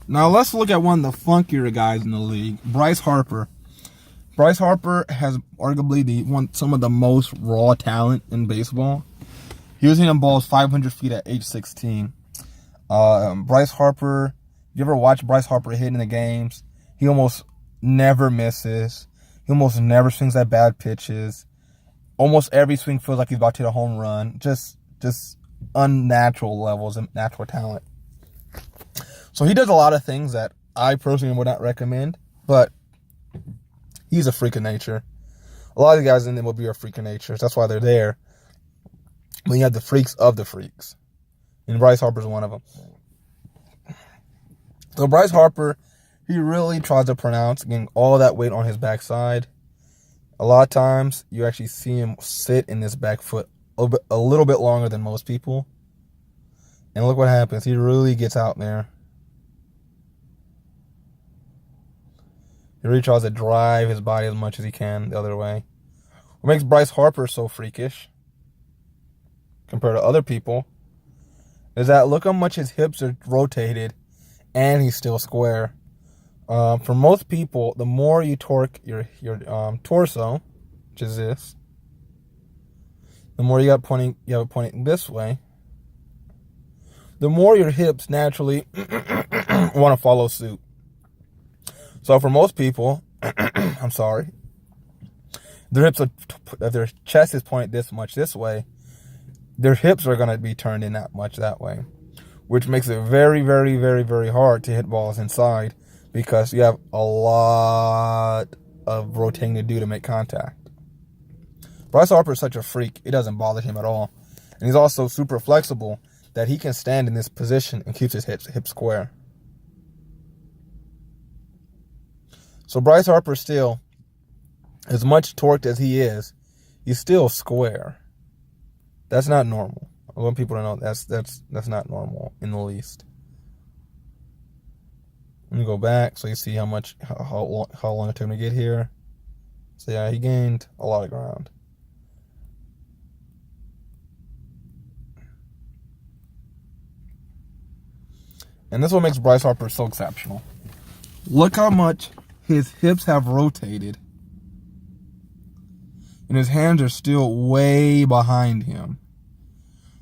Now let's look at one of the funkier guys in the league, Bryce Harper. Bryce Harper has arguably some of the most raw talent in baseball. He was hitting balls 500 feet at age 16. Bryce Harper, you ever watch Bryce Harper hit in the games? He almost never misses. He almost never swings at bad pitches. Almost every swing feels like he's about to hit a home run. Just unnatural levels of natural talent. So he does a lot of things that I personally would not recommend, but he's a freak of nature. A lot of the guys in the MLB are freak of nature. That's why they're there. But you have the freaks of the freaks. And Bryce Harper's one of them. So Bryce Harper, he really tries to pronounce getting all that weight on his backside. A lot of times, you actually see him sit in this back foot a little bit longer than most people. And look what happens. He really gets out there. He really tries to drive his body as much as he can the other way. What makes Bryce Harper so freakish compared to other people is that look how much his hips are rotated and he's still square. For most people, the more you torque your torso, which is this, the more you have it pointing this way, the more your hips naturally want to follow suit. So for most people, I'm sorry, if their chest is pointed this much this way, their hips are going to be turned in that much that way, which makes it very, very, very, very hard to hit balls inside because you have a lot of rotating to do to make contact. Bryce Harper is such a freak, it doesn't bother him at all. And he's also super flexible that he can stand in this position and keeps his hips square. So Bryce Harper still, as much torqued as he is, he's still square. That's not normal. I want people to know that's not normal in the least. Let me go back so you see how long it took him to get here. So yeah, he gained a lot of ground. And this is what makes Bryce Harper so exceptional. Look how much his hips have rotated. And his hands are still way behind him.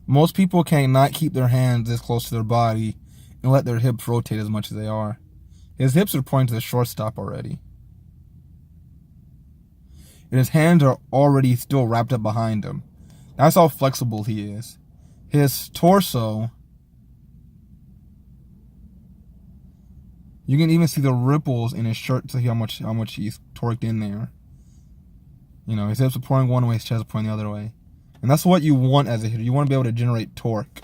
Most people cannot keep their hands this close to their body and let their hips rotate as much as they are. His hips are pointing to the shortstop already. And his hands are already still wrapped up behind him. That's how flexible he is. His torso, you can even see the ripples in his shirt to see how much he's torqued in there. You know, his hips are pointing one way, his chest is pointing the other way. And that's what you want as a hitter. You want to be able to generate torque.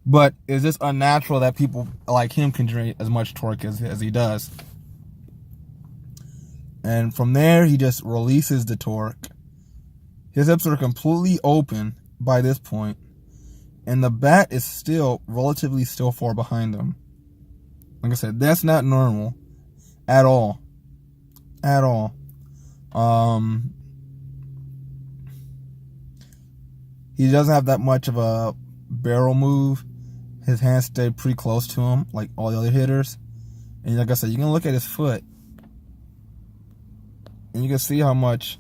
But is this unnatural that people like him can generate as much torque as he does? And from there, he just releases the torque. His hips are completely open by this point. And the bat is still relatively far behind him. Like I said, that's not normal at all. At all. He doesn't have that much of a barrel move. His hands stay pretty close to him, like all the other hitters. And like I said, you can look at his foot, and you can see how much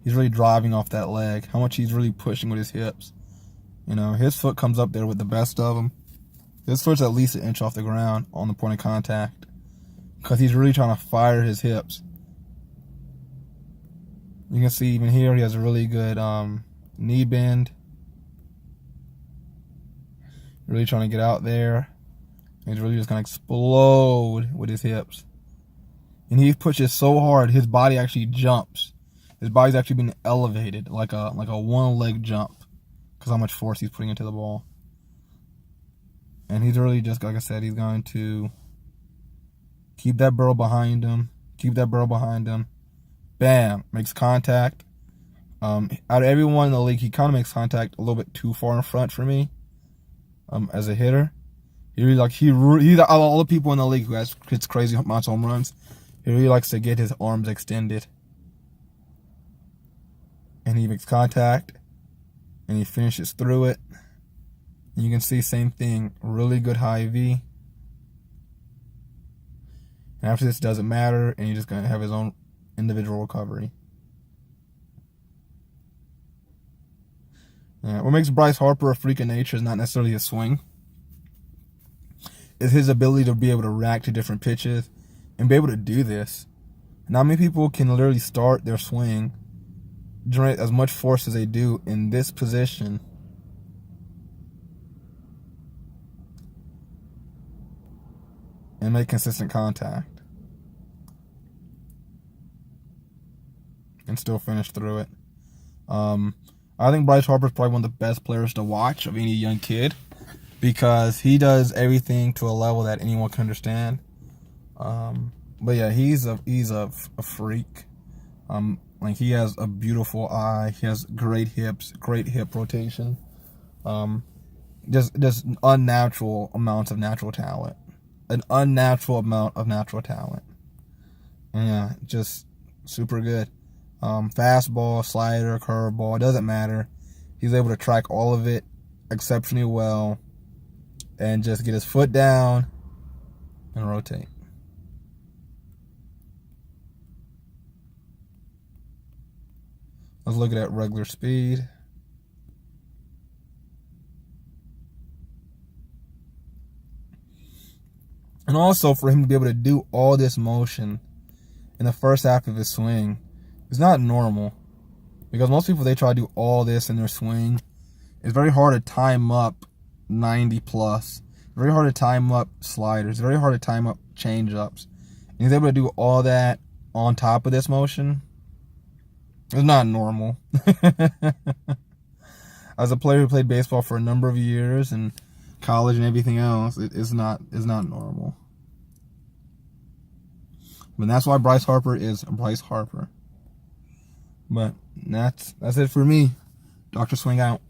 he's really driving off that leg, how much he's really pushing with his hips. You know, his foot comes up there with the best of them. His foot's at least an inch off the ground on the point of contact because he's really trying to fire his hips. You can see even here he has a really good knee bend. Really trying to get out there. He's really just going to explode with his hips. And he pushes so hard, his body actually jumps. His body's actually being elevated like a one-leg jump because how much force he's putting into the ball. And he's really just, like I said, he's going to keep that barrel behind him. Keep that barrel behind him. Bam. Makes contact. Out of everyone in the league, he kind of makes contact a little bit too far in front for me. As a hitter, he's all the people in the league who hits crazy amounts of home runs. He really likes to get his arms extended, and he makes contact, and he finishes through it. You can see same thing, really good high V. And after this, it doesn't matter, and he's just going to have his own individual recovery. Yeah, what makes Bryce Harper a freak of nature is not necessarily his swing. It's his ability to be able to react to different pitches and be able to do this. Not many people can literally start their swing, generate as much force as they do in this position, and make consistent contact and still finish through it. I think Bryce Harper is probably one of the best players to watch of any young kid, because he does everything to a level that anyone can understand. But yeah, he's a freak. Like, he has a beautiful eye. He has great hips, great hip rotation. Just unnatural amounts of natural talent. An unnatural amount of natural talent. And yeah, just super good. Fastball, slider, curveball, it doesn't matter. He's able to track all of it exceptionally well and just get his foot down and rotate. Let's look at that regular speed. And also, for him to be able to do all this motion in the first half of his swing is not normal. Because most people, they try to do all this in their swing. It's very hard to time up 90 plus. Very hard to time up sliders. Very hard to time up change-ups. And he's able to do all that on top of this motion. It's not normal. As a player who played baseball for a number of years and college and everything else, it's not normal. But that's why Bryce Harper is Bryce Harper. But that's it for me. Dr. Swing out.